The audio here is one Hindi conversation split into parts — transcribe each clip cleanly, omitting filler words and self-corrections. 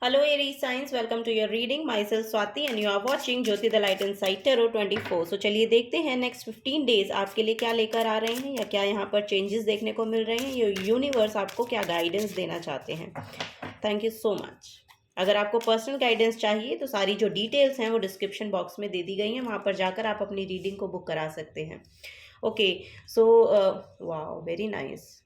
Hello Aries Signs, welcome to your reading. Myself Swati and you are watching Jyoti the Light Inside Tarot 24. So चलिए देखते हैं नेक्स्ट 15 डेज आपके लिए क्या लेकर आ रहे हैं या क्या यहाँ पर चेंजेस देखने को मिल रहे हैं, ये यूनिवर्स आपको क्या गाइडेंस देना चाहते हैं. Thank you so much. अगर आपको पर्सनल गाइडेंस चाहिए तो सारी जो डिटेल्स हैं वो डिस्क्रिप्शन बॉक्स में दे दी गई हैं, वहाँ पर जाकर आप अपनी रीडिंग को बुक करा सकते हैं. Okay, so wow, very nice.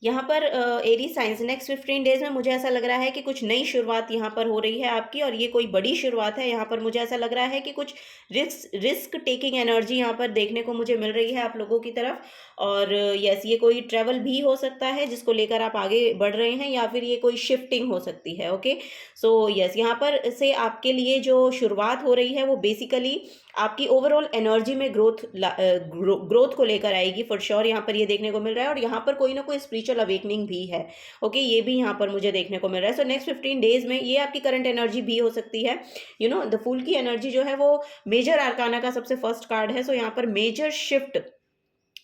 यहाँ पर एरीज साइंस नेक्स्ट 15 डेज में मुझे ऐसा लग रहा है कि कुछ नई शुरुआत यहाँ पर हो रही है आपकी, और ये कोई बड़ी शुरुआत है. यहाँ पर मुझे ऐसा लग रहा है कि कुछ रिस्क टेकिंग एनर्जी यहाँ पर देखने को मुझे मिल रही है आप लोगों की तरफ. और यस, ये कोई ट्रैवल भी हो सकता है जिसको लेकर आप आगे बढ़ रहे हैं, या फिर ये कोई शिफ्टिंग हो सकती है. ओके, सो यस, यहाँ पर से आपके लिए जो शुरुआत हो रही है वो बेसिकली आपकी ओवरऑल एनर्जी में ग्रोथ को लेकर आएगी फॉर श्योर. यहाँ पर ये देखने को मिल रहा है, और यहाँ पर कोई ना कोई स्पिरिचुअल अवेकनिंग भी है. ओके, ये भी यहाँ पर मुझे देखने को मिल रहा है. सो नेक्स्ट 15 डेज में ये आपकी करंट एनर्जी भी हो सकती है. द फूल की एनर्जी जो है वो मेजर आर्काना का सबसे फर्स्ट कार्ड है. सो यहाँ पर मेजर शिफ्ट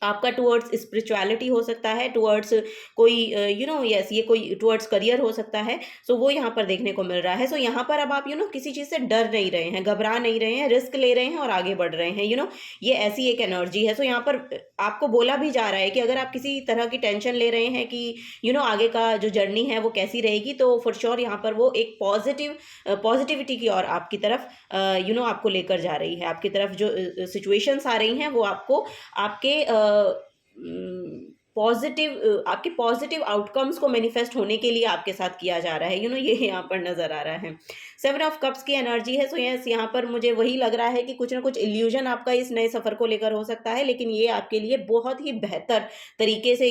आपका टुवर्ड्स स्पिरिचुअलिटी हो सकता है, टुवर्ड्स कोई यस, ये कोई टुवर्ड्स करियर हो सकता है. सो वो यहाँ पर देखने को मिल रहा है. सो यहाँ पर अब आप किसी चीज़ से डर नहीं रहे हैं, घबरा नहीं रहे हैं, रिस्क ले रहे हैं और आगे बढ़ रहे हैं. ये ऐसी एक एनर्जी है. सो यहाँ पर आपको बोला भी जा रहा है कि अगर आप किसी तरह की टेंशन ले रहे हैं कि आगे का जो जर्नी है वो कैसी रहेगी, तो फॉर श्योर यहाँ पर वो एक पॉजिटिविटी की ओर आपकी तरफ आपको लेकर जा रही है. आपकी तरफ जो सिचुएशंस आ रही हैं वो आपको आपके आपके पॉजिटिव आउटकम्स को मैनिफेस्ट होने के लिए आपके साथ किया जा रहा है. ये यहाँ पर नजर आ रहा है. 7 ऑफ कप्स की एनर्जी है. सो यस, यहाँ पर मुझे वही लग रहा है कि कुछ ना कुछ इल्यूजन आपका इस नए सफर को लेकर हो सकता है, लेकिन ये आपके लिए बहुत ही बेहतर तरीके से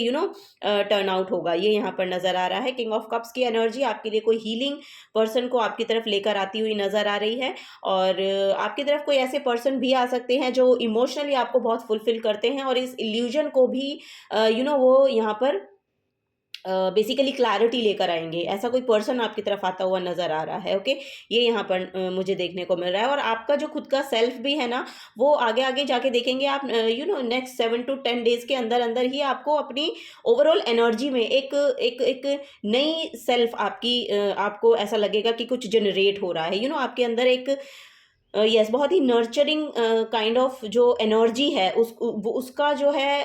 टर्न आउट होगा. ये यहाँ पर नजर आ रहा है. किंग ऑफ कप्स की एनर्जी आपके लिए कोई हीलिंग पर्सन को आपकी तरफ लेकर आती हुई नजर आ रही है, और आपकी तरफ कोई ऐसे पर्सन भी आ सकते हैं जो इमोशनली आपको बहुत फुलफिल करते हैं, और इस इल्यूजन को भी वो यहाँ पर बेसिकली क्लैरिटी लेकर आएंगे. ऐसा कोई पर्सन आपकी तरफ आता हुआ नजर आ रहा है. ओके, ये यहाँ पर मुझे देखने को मिल रहा है. और आपका जो खुद का सेल्फ भी है ना, वो आगे आगे जाके देखेंगे आप नेक्स्ट 7 to 10 डेज के अंदर अंदर ही आपको अपनी ओवरऑल एनर्जी में एक एक एक नई सेल्फ आपको ऐसा लगेगा कि कुछ जनरेट हो रहा है. आपके अंदर एक यस, बहुत ही नर्चरिंग काइंड ऑफ जो एनर्जी है उसका जो है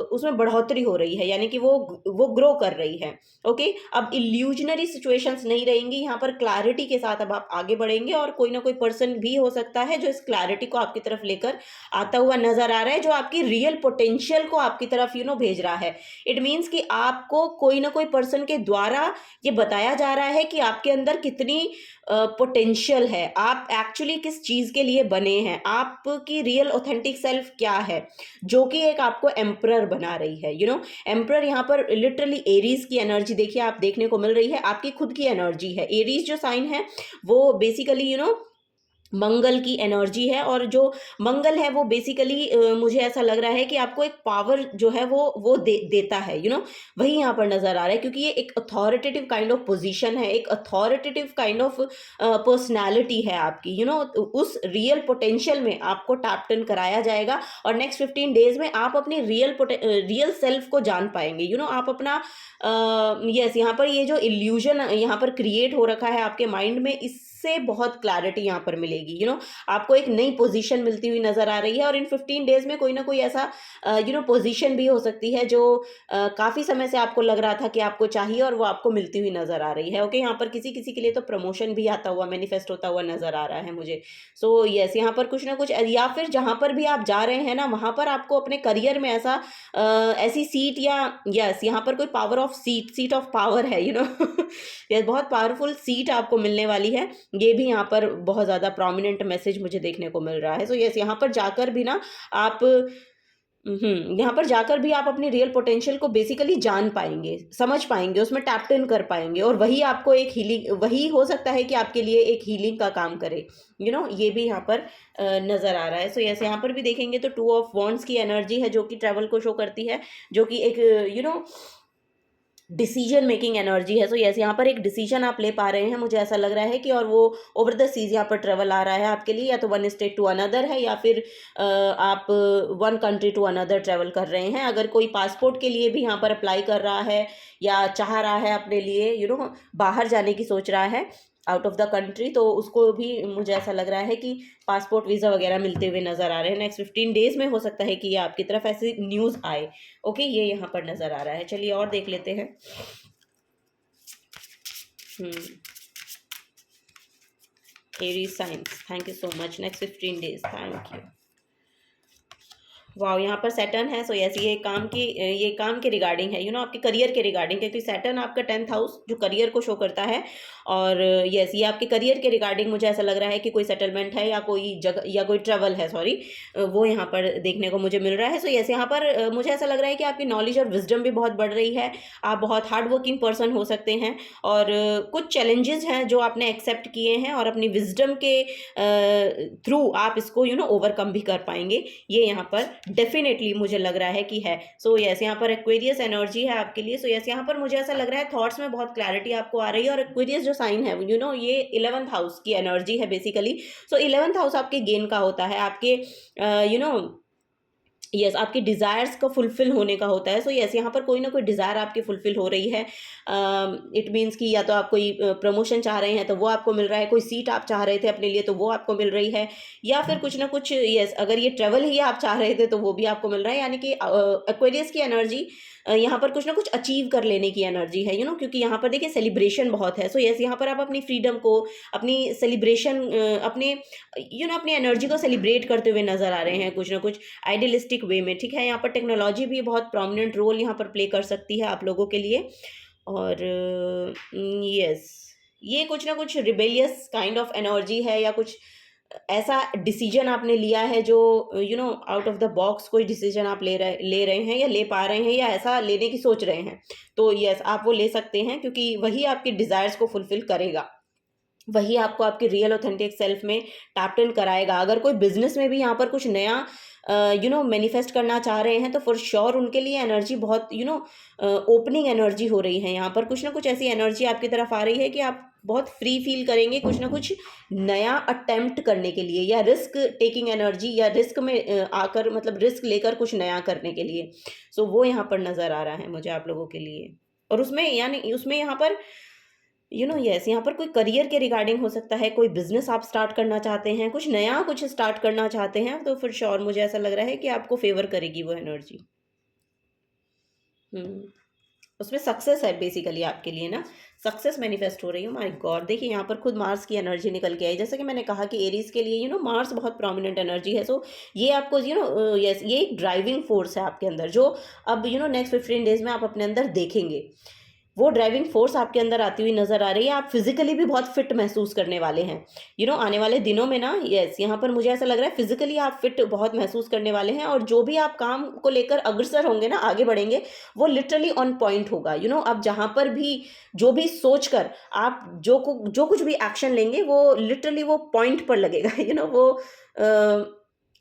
उसमें बढ़ोतरी हो रही है, यानी कि वो ग्रो कर रही है. ओके, अब इल्यूजनरी सिचुएशंस नहीं रहेंगी. यहाँ पर क्लैरिटी के साथ अब आप आगे बढ़ेंगे, और कोई ना कोई पर्सन भी हो सकता है जो इस क्लैरिटी को आपकी तरफ लेकर आता हुआ नजर आ रहा है, जो आपकी रियल पोटेंशियल को आपकी तरफ भेज रहा है. इट मीन्स कि आपको कोई ना कोई पर्सन के द्वारा ये बताया जा रहा है कि आपके अंदर कितनी पोटेंशियल है, आप एक्चुअली किस चीज के लिए बने हैं, आपकी रियल ऑथेंटिक सेल्फ क्या है, जो कि एक आपको एम्परर बना रही है. एम्परर यहाँ पर लिटरली एरीज की एनर्जी देखिए आप देखने को मिल रही है. आपकी खुद की एनर्जी है. एरीज जो साइन है वो बेसिकली मंगल की एनर्जी है, और जो मंगल है वो बेसिकली मुझे ऐसा लग रहा है कि आपको एक पावर जो है वो देता है. वही यहाँ पर नजर आ रहा है, क्योंकि ये एक अथॉरिटेटिव काइंड ऑफ पोजीशन है, एक अथॉरिटेटिव काइंड ऑफ पर्सनैलिटी है आपकी. उस रियल पोटेंशियल में आपको टैप इन कराया जाएगा, और नेक्स्ट 15 डेज में आप अपनी रियल सेल्फ को जान पाएंगे. आप अपना यस, यहाँ पर ये जो इल्यूजन यहाँ पर क्रिएट हो रखा है आपके माइंड में, इससे बहुत क्लैरिटी यहाँ पर मिलेगी. आपको एक नई पोजीशन मिलती हुई नजर आ रही है, और इन 15 डेज में कोई ना कोई ऐसा पोजीशन भी हो सकती है जो काफी समय से आपको लग रहा था कि आपको चाहिए, और वो आपको मिलती हुई नजर आ रही है. ओके, यहाँ पर किसी किसी के लिए तो प्रमोशन भी आता हुआ मैनिफेस्ट होता हुआ नजर आ रहा है मुझे. सो यस, यहाँ पर कुछ ना कुछ, या फिर जहां पर भी आप जा रहे हैं ना, वहां पर आपको अपने करियर में ऐसी सीट, या यस, यहाँ पर कोई power of seat of power है. ये बहुत पावरफुल सीट आपको मिलने वाली है. ये भी यहाँ पर बहुत ज़्यादा प्रोमिनेंट मैसेज मुझे देखने को मिल रहा है. सो यस, यहाँ पर जाकर भी ना आप यहाँ पर जाकर भी आप अपनी रियल पोटेंशियल को बेसिकली जान पाएंगे, समझ पाएंगे, उसमें टैप इन कर पाएंगे, और वही आपको एक हीलिंग, वही हो सकता है कि आपके लिए एक हीलिंग का काम करे. ये भी यहाँ पर नजर आ रहा है. सो यस, यहाँ पर भी देखेंगे तो 2 ऑफ वॉन्ड्स की एनर्जी है, जो कि ट्रैवल को शो करती है, जो कि एक डिसीजन मेकिंग एनर्जी है। सो यस, यहाँ पर एक डिसीजन आप ले पा रहे हैं, मुझे ऐसा लग रहा है कि, और वो ओवर द सीज यहाँ पर ट्रेवल आ रहा है आपके लिए, या तो वन स्टेट टू अनदर है, या फिर आप one country to another travel कर रहे हैं। अगर कोई पासपोर्ट के लिए भी यहाँ पर अप्लाई कर रहा है या चाह रहा है अपने लिए बाहर जाने की सोच रहा है आउट ऑफ द कंट्री, तो उसको भी मुझे ऐसा लग रहा है कि पासपोर्ट वीज़ा वगैरह मिलते हुए नज़र आ रहे हैं। नेक्स्ट 15 डेज में हो सकता है कि ये आपकी तरफ ऐसी न्यूज़ आए। ओके, ये यहाँ पर नज़र आ रहा है। चलिए और देख लेते हैं। Aries science, thank you so much. Next 15 days, thank you. वाह, यहाँ पर सैटर्न है। सो यस, ये काम के रिगार्डिंग है, आपके करियर के रिगार्डिंग, क्योंकि सैटर्न आपका 10th हाउस जो करियर को शो करता है। और यस, ये आपके करियर के रिगार्डिंग मुझे ऐसा लग रहा है कि कोई सेटलमेंट है या कोई जगह या कोई ट्रैवल है, सॉरी, वो यहाँ पर देखने को मुझे मिल रहा है। सो यस, यहाँ पर मुझे ऐसा लग रहा है कि आपकी नॉलेज और विजडम भी बहुत बढ़ रही है। आप बहुत हार्ड वर्किंग पर्सन हो सकते हैं, और कुछ चैलेंजेस हैं जो आपने एक्सेप्ट किए हैं, और अपनी विजडम के थ्रू आप इसको ओवरकम भी कर पाएंगे। ये यहाँ पर डेफिनेटली मुझे लग रहा है कि है। सो यस, यहाँ पर एक्वेरियस एनर्जी है आपके लिए। सो यस, यहाँ पर मुझे ऐसा लग रहा है थॉट्स में बहुत क्लैरिटी आपको आ रही है। और एक्वेरियस जो साइन है ये 11th हाउस की एनर्जी है बेसिकली। सो 11th हाउस आपके गेन का होता है, आपके यस आपकी डिज़ायर्स का फुलफिल होने का होता है। सो यस, यहाँ पर कोई ना कोई डिज़ायर आपकी फुलफिल हो रही है। इट मीन्स कि या तो आप कोई प्रमोशन चाह रहे हैं तो वो आपको मिल रहा है, कोई सीट आप चाह रहे थे अपने लिए तो वो आपको मिल रही है, या फिर कुछ ना कुछ, यस अगर ये ट्रेवल ही आप चाह रहे थे तो वो भी आपको मिल रहा है। यानी कि एक्वेरियस की एनर्जी यहाँ पर कुछ ना कुछ अचीव कर लेने की एनर्जी है, क्योंकि यहाँ पर देखिए सेलिब्रेशन बहुत है। सो यस, यहाँ पर आप अपनी फ्रीडम को, अपनी सेलिब्रेशन, अपने अपनी एनर्जी को सेलिब्रेट करते हुए नजर आ रहे हैं कुछ ना कुछ आइडियलिस्टिक वे में। ठीक है, यहाँ पर टेक्नोलॉजी भी बहुत प्रोमिनेंट रोल यहाँ पर प्ले कर सकती है आप लोगों के लिए। और यस, ये कुछ ना कुछ रिबेलियस काइंड ऑफ एनर्जी है, या कुछ ऐसा डिसीजन आपने लिया है जो आउट ऑफ द बॉक्स कोई डिसीजन आप ले रहे हैं, या ले पा रहे हैं, या ऐसा लेने की सोच रहे हैं। तो यस, आप वो ले सकते हैं, क्योंकि वही आपकी डिज़ायर्स को फुलफिल करेगा, वही आपको आपके रियल ऑथेंटिक सेल्फ में टैप इन कराएगा। अगर कोई बिजनेस में भी यहाँ पर कुछ नया मैनिफेस्ट करना चाह रहे हैं, तो फॉर श्योर उनके लिए एनर्जी बहुत ओपनिंग एनर्जी हो रही है। यहाँ पर कुछ ना कुछ ऐसी एनर्जी आपकी तरफ आ रही है कि आप बहुत फ्री फील करेंगे कुछ ना कुछ नया अटेम्प्ट करने के लिए, या रिस्क टेकिंग एनर्जी, या रिस्क में आकर, मतलब रिस्क लेकर कुछ नया करने के लिए। सो वो यहाँ पर नज़र आ रहा है मुझे आप लोगों के लिए। और उसमें यहाँ पर यस, यहाँ पर कोई करियर के रिगार्डिंग हो सकता है, कोई बिजनेस आप स्टार्ट करना चाहते हैं, कुछ नया कुछ स्टार्ट करना चाहते हैं, तो फिर श्योर मुझे ऐसा लग रहा है कि आपको फेवर करेगी वो एनर्जी। उसमें सक्सेस है बेसिकली आपके लिए ना, सक्सेस मैनिफेस्ट हो रही है। माय गॉड, देखिए यहाँ पर खुद मार्स की एनर्जी निकल के आई। जैसे कि मैंने कहा कि एरीज के लिए मार्स बहुत प्रोमिनेंट एनर्जी है। सो ये आपको यस, ये एक ड्राइविंग फोर्स है आपके अंदर, जो अब नेक्स्ट 15 डेज में आप अपने अंदर देखेंगे। वो ड्राइविंग फोर्स आपके अंदर आती हुई नजर आ रही है। आप फिजिकली भी बहुत फिट महसूस करने वाले हैं आने वाले दिनों में ना। यस, यहाँ पर मुझे ऐसा लग रहा है फिजिकली आप फिट बहुत महसूस करने वाले हैं, और जो भी आप काम को लेकर अग्रसर होंगे ना, आगे बढ़ेंगे, वो लिटरली ऑन पॉइंट होगा। आप जहाँ पर भी जो भी सोच कर आप जो कुछ भी एक्शन लेंगे, वो लिटरली वो पॉइंट पर लगेगा। वो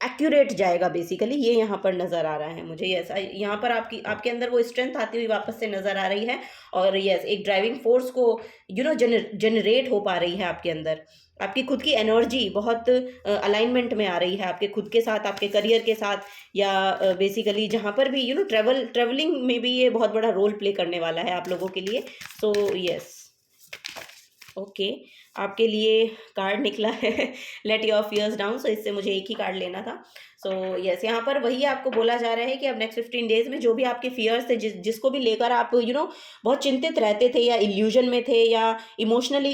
एक्यूरेट जाएगा बेसिकली। ये यहाँ पर नज़र आ रहा है मुझे। यस, यहाँ पर आपके अंदर वो स्ट्रेंथ आती हुई वापस से नज़र आ रही है। और यस, एक ड्राइविंग फोर्स को जनरेट हो पा रही है आपके अंदर। आपकी खुद की एनर्जी बहुत अलाइनमेंट में आ रही है आपके खुद के साथ, आपके करियर के साथ, या बेसिकली जहाँ पर भी ट्रेवलिंग में भी ये बहुत बड़ा रोल प्ले करने वाला है आप लोगों के लिए। सो यस, ओके, आपके लिए कार्ड निकला है लेट योर फियर्स डाउन। सो इससे मुझे एक ही कार्ड लेना था। सो यस, यहाँ पर वही आपको बोला जा रहा है कि अब नेक्स्ट 15 डेज में जो भी आपके फियर्स थे, जिसको भी लेकर आप बहुत चिंतित रहते थे, या इल्यूजन में थे, या इमोशनली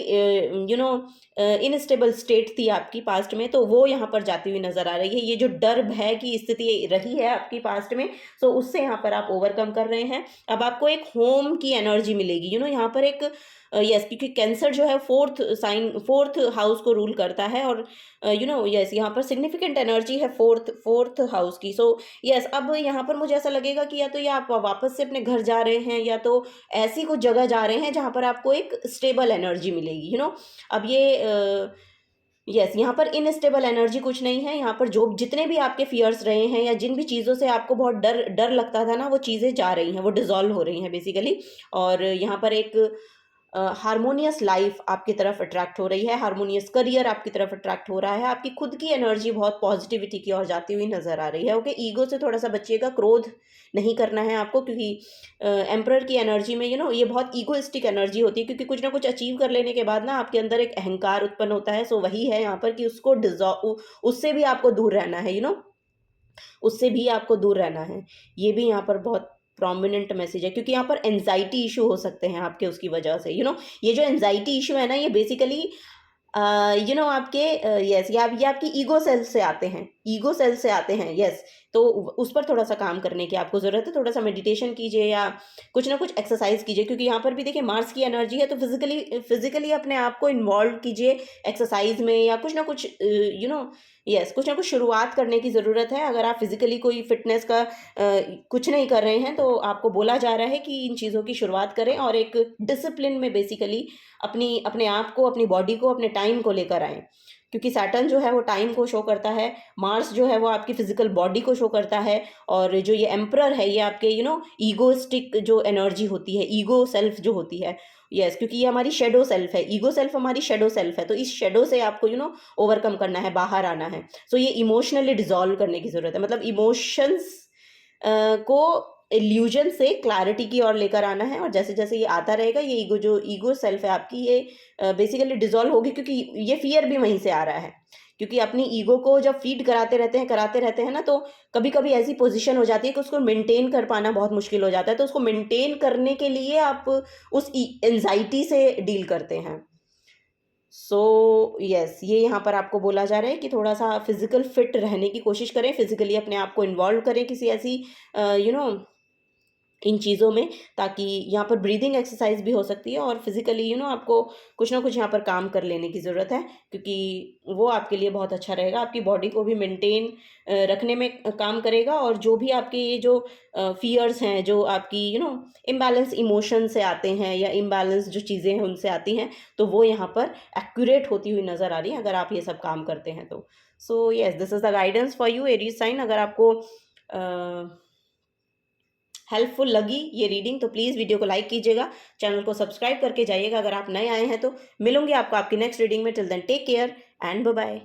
इनस्टेबल स्टेट थी आपकी पास्ट में, तो वो यहाँ पर जाती हुई नजर आ रही है। ये जो डर भय की स्थिति रही है आपकी पास्ट में, सो उससे यहाँ पर आप ओवरकम कर रहे हैं। अब आपको एक होम की एनर्जी मिलेगी। यहाँ पर एक यस, क्योंकि कैंसर जो है फोर्थ हाउस को रूल करता है, और यस, यहाँ पर सिग्निफिकेंट एनर्जी है फोर्थ हाउस की। सो यस, अब यहाँ पर मुझे ऐसा लगेगा कि या तो ये आप वापस से अपने घर जा रहे हैं, या तो ऐसी कुछ जगह जा रहे हैं जहाँ पर आपको एक स्टेबल एनर्जी मिलेगी। अब ये यस, यहाँ पर इनस्टेबल एनर्जी कुछ नहीं है। यहाँ पर जो जितने भी आपके फियर्स रहे हैं या जिन भी चीज़ों से आपको बहुत डर डर लगता था ना, वो चीज़ें जा रही हैं, वो डिसॉल्व हो रही हैं बेसिकली। और यहाँ पर एक हार्मोनियस लाइफ आपकी तरफ अट्रैक्ट हो रही है, हार्मोनियस करियर आपकी तरफ अट्रैक्ट हो रहा है, आपकी खुद की एनर्जी बहुत पॉजिटिविटी की ओर जाती हुई नजर आ रही है। ओके, ईगो से थोड़ा सा बचिएगा, क्रोध नहीं करना है आपको, क्योंकि एम्परर की एनर्जी में ये बहुत ईगोइस्टिक एनर्जी होती है, क्योंकि कुछ ना कुछ अचीव कर लेने के बाद ना आपके अंदर एक अहंकार उत्पन्न होता है। सो वही है यहाँ पर कि उसको डिजॉल्व, उससे भी आपको दूर रहना है, उससे भी आपको दूर रहना है। ये भी यहाँ पर बहुत प्रोमिनेंट मैसेज है, क्योंकि यहाँ पर एंजाइटी इशू हो सकते हैं आपके उसकी वजह से। ये जो एंजाइटी इशू है ना, ये बेसिकली आपके यस, ये आपकी ईगो सेल से आते हैं, ईगो सेल से आते हैं। यस, तो उस पर थोड़ा सा काम करने की आपको ज़रूरत है। थोड़ा सा मेडिटेशन कीजिए या कुछ ना कुछ एक्सरसाइज कीजिए, क्योंकि यहाँ पर भी देखिए मार्स की एनर्जी है, तो फिजिकली अपने आप को इन्वॉल्व कीजिए एक्सरसाइज में, या कुछ ना कुछ यस, कुछ ना कुछ शुरुआत करने की ज़रूरत है। अगर आप फिजिकली कोई फिटनेस का कुछ नहीं कर रहे हैं, तो आपको बोला जा रहा है कि इन चीज़ों की शुरुआत करें और एक डिसिप्लिन में बेसिकली अपने आप को, अपनी बॉडी को, अपने टाइम को लेकर आएँ। क्योंकि सैटर्न जो है वो टाइम को शो करता है, मार्स जो है वो आपकी फिजिकल बॉडी को शो करता है, और जो ये एम्परर है ये आपके ईगोइस्टिक जो एनर्जी होती है, ईगो सेल्फ जो होती है। यस, क्योंकि ये हमारी शेडो सेल्फ है, ईगो सेल्फ हमारी शेडो सेल्फ है, तो इस शेडो से आपको ओवरकम करना है, बाहर आना है। सो ये इमोशनली डिसॉल्व करने की ज़रूरत है, मतलब इमोशंस को इल्यूजन से क्लैरिटी की ओर लेकर आना है। और जैसे जैसे ये आता रहेगा, ये जो ईगो सेल्फ है आपकी, ये बेसिकली डिसॉल्व होगी, क्योंकि ये फियर भी वहीं से आ रहा है। क्योंकि अपनी ईगो को जब फीड कराते रहते हैं ना, तो कभी कभी ऐसी पोजीशन हो जाती है कि उसको मेंटेन कर पाना बहुत मुश्किल हो जाता है। तो उसको मेंटेन करने के लिए आप उस एंजाइटी से डील करते हैं। सो यस, ये यहाँ पर आपको बोला जा रहा है कि थोड़ा सा फिजिकल फिट रहने की कोशिश करें, फिजिकली अपने आप को इन्वॉल्व करें किसी ऐसी इन चीज़ों में, ताकि यहाँ पर ब्रीदिंग एक्सरसाइज भी हो सकती है, और फिजिकली आपको कुछ ना कुछ यहाँ पर काम कर लेने की ज़रूरत है, क्योंकि वो आपके लिए बहुत अच्छा रहेगा, आपकी बॉडी को भी मेंटेन रखने में काम करेगा। और जो भी आपके ये जो फियर्स हैं, जो आपकी इम्बैलेंस इमोशन से आते हैं, या इम्बैलेंस जो चीज़ें हैं उनसे आती हैं, तो वो यहाँ पर एक्यूरेट होती हुई नज़र आ रही है अगर आप ये सब काम करते हैं तो। So yes, this is the guidance for you Aries sign. अगर आपको हेल्पफुल लगी ये रीडिंग, तो प्लीज़ वीडियो को लाइक कीजिएगा, चैनल को सब्सक्राइब करके जाइएगा अगर आप नए आए हैं तो। मिलूंगी आपको आपकी नेक्स्ट रीडिंग में। Till then take care and bye bye.